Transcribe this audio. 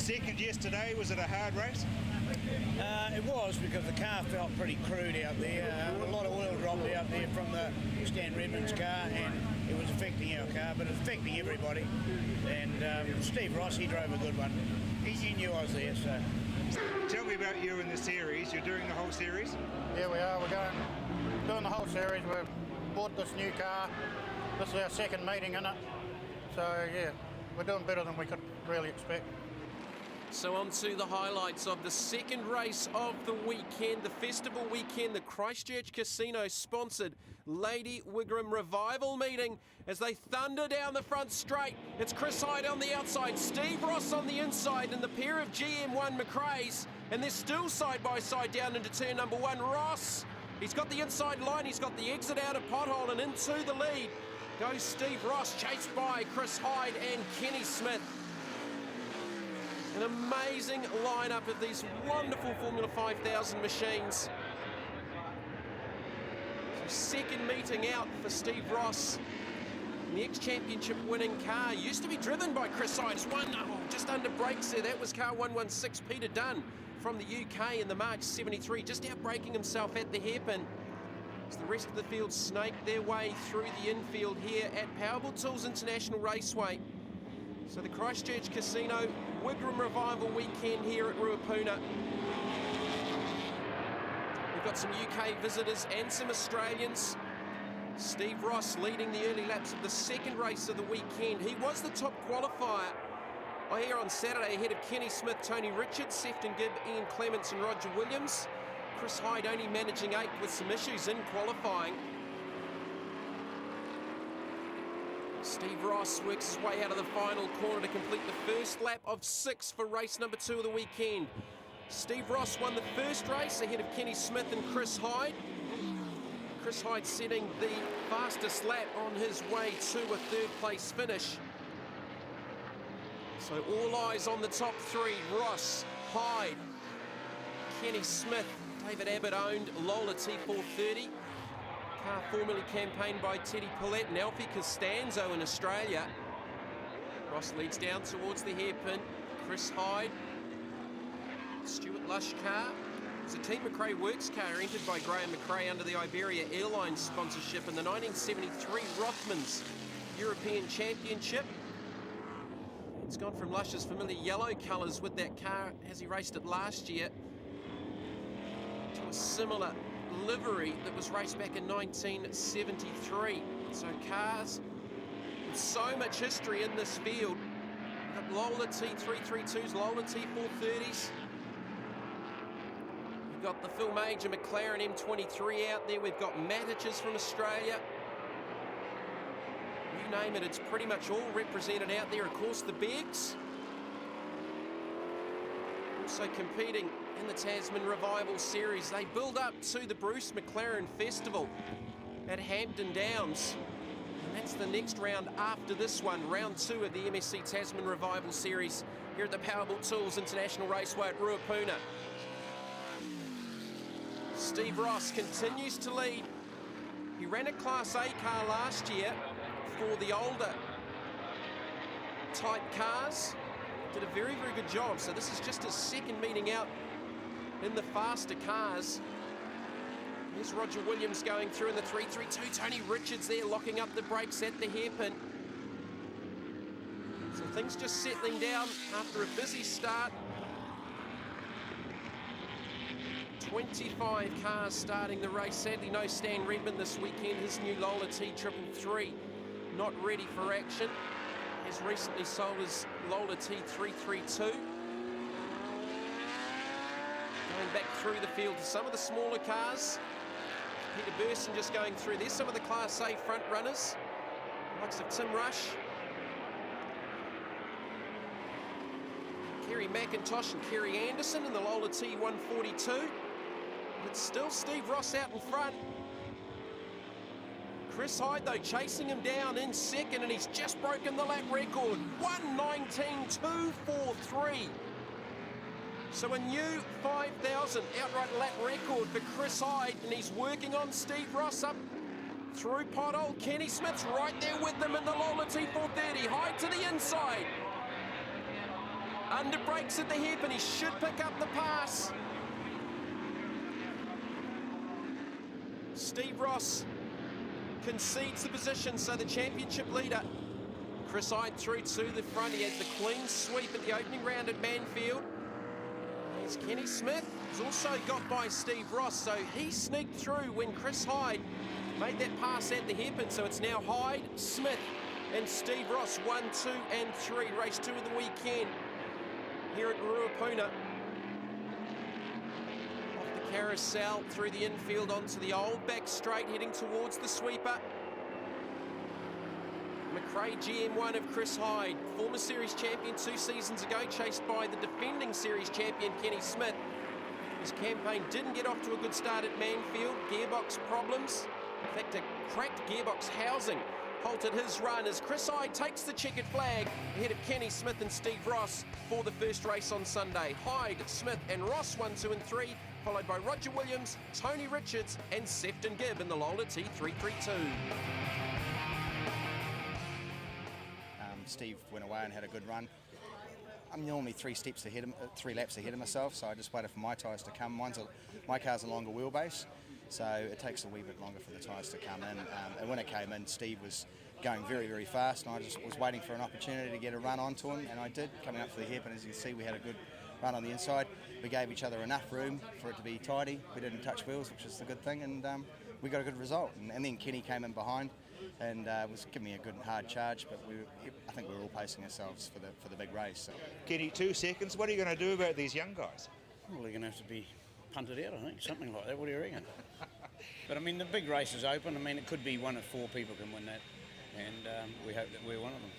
second yesterday. Was it a hard race? It was, because the car felt pretty crude out there. A lot of oil dropped out there from the Stan Redmond's car, and it was affecting our car, but it's affecting everybody. And Steve Ross, he drove a good one. He knew I was there, so. Tell me about you in the series. You're doing the whole series? Yeah, we are. We're doing the whole series. We've bought this new car. This is our second meeting in it. So, yeah, we're doing better than we could really expect. So on to the highlights of the second race of the weekend, the festival weekend, the Christchurch Casino sponsored Lady Wigram Revival meeting as they thunder down the front straight. It's Chris Hyde on the outside, Steve Ross on the inside, and the pair of GM1 McRae's, and they're still side by side down into turn number one. Ross, he's got the inside line, he's got the exit out of pothole, and into the lead goes Steve Ross, chased by Chris Hyde and Kenny Smith. An amazing lineup of these wonderful Formula 5000 machines. So second meeting out for Steve Ross. And the ex-championship winning car used to be driven by Chris Hyde. Just under brakes there. That was car 116, Peter Dunn from the UK in the March 73, just out braking himself at the hairpin. As the rest of the field snaked their way through the infield here at Powerball Tools International Raceway. So the Christchurch Casino Wigram Revival weekend here at Ruapuna. We've got some UK visitors and some Australians. Steve Ross leading the early laps of the second race of the weekend. He was the top qualifier here on Saturday ahead of Kenny Smith, Tony Richards, Sefton Gibb, Ian Clements and Roger Williams. Chris Hyde only managing 8th with some issues in qualifying. Steve Ross works his way out of the final corner to complete the first lap of 6 for race number 2 of the weekend. Steve Ross won the first race ahead of Kenny Smith and Chris Hyde. Chris Hyde setting the fastest lap on his way to a third place finish. So all eyes on the top three: Ross, Hyde, Kenny Smith. David Abbott owned Lola T430. Car formerly campaigned by Teddy Paulette and Alfie Costanzo in Australia. Ross leads down towards the hairpin. Chris Hyde, Stuart Lush car. It's a Team McRae Works car entered by Graham McRae under the Iberia Airlines sponsorship in the 1973 Rothmans European Championship. It's gone from Lush's familiar yellow colours with that car as he raced it last year to a similar livery that was raced back in 1973. So cars with so much history in this field. We've got Lola T332s, Lola T430s. We've got the Phil Major McLaren M23 out there. We've got Matiches from Australia. You name it, it's pretty much all represented out there. Of course, the Beggs also competing in the Tasman Revival Series. They build up to the Bruce McLaren Festival at Hampton Downs. And that's the next round after this one, round 2 of the MSC Tasman Revival Series here at the Powerball Tools International Raceway at Ruapuna. Steve Ross continues to lead. He ran a Class A car last year for the older type cars. Did a very, very good job. So this is just his second meeting out in the faster cars. There's Roger Williams going through in the 332. Tony Richards there locking up the brakes at the hairpin. So things just settling down after a busy start. 25 cars starting the race. Sadly, no Stan Redmond this weekend. His new Lola T333 not ready for action. Has recently sold his Lola T332. Going back through the field to some of the smaller cars. Peter Burson just going through. There's some of the Class A front runners. The likes of Tim Rush. Kerry McIntosh and Kerry Anderson in the Lola T142. But still Steve Ross out in front. Chris Hyde, though, chasing him down in second, and he's just broken the lap record. 1:19.243. So a new 5,000 outright lap record for Chris Hyde, and he's working on Steve Ross up through pothole. Kenny Smith's right there with them in the Lola T430. Hyde to the inside. Under brakes at the hairpin, he should pick up the pass. Steve Ross concedes the position, so the championship leader, Chris Hyde, through to the front. He had the clean sweep at the opening round at Manfield. There's Kenny Smith, who's also got by Steve Ross, so he sneaked through when Chris Hyde made that pass at the hairpin. So it's now Hyde, Smith and Steve Ross, 1, 2 and 3. Race 2 of the weekend here at Ruapuna. Off the carousel, through the infield onto the old back straight, heading towards the sweeper. McRae GM1 of Chris Hyde, former series champion 2 seasons ago, chased by the defending series champion Kenny Smith. His campaign didn't get off to a good start at Manfield. Gearbox problems, in fact a cracked gearbox housing, halted his run as Chris Hyde takes the checkered flag ahead of Kenny Smith and Steve Ross for the first race on Sunday. Hyde, Smith and Ross 1, 2 and 3, followed by Roger Williams, Tony Richards and Sefton Gibb in the Lola T332. Steve went away and had a good run. I'm normally 3 laps ahead of myself, so I just waited for my tyres to come. My car's a longer wheelbase, so it takes a wee bit longer for the tyres to come in. And when it came in, Steve was going very, very fast, and I just was waiting for an opportunity to get a run onto him, and I did, coming up for the hairpin. As you can see, we had a good run on the inside. We gave each other enough room for it to be tidy. We didn't touch wheels, which is the good thing, and we got a good result. And then Kenny came in behind and was giving me a good hard charge, but I think we were all pacing ourselves for the big race. So. Kenny, 2 seconds. What are you going to do about these young guys? Well, they're going to have to be punted out, I think, something like that. What do you reckon? But I mean, the big race is open. I mean, it could be 1 of 4 people can win that, and we hope that we're one of them.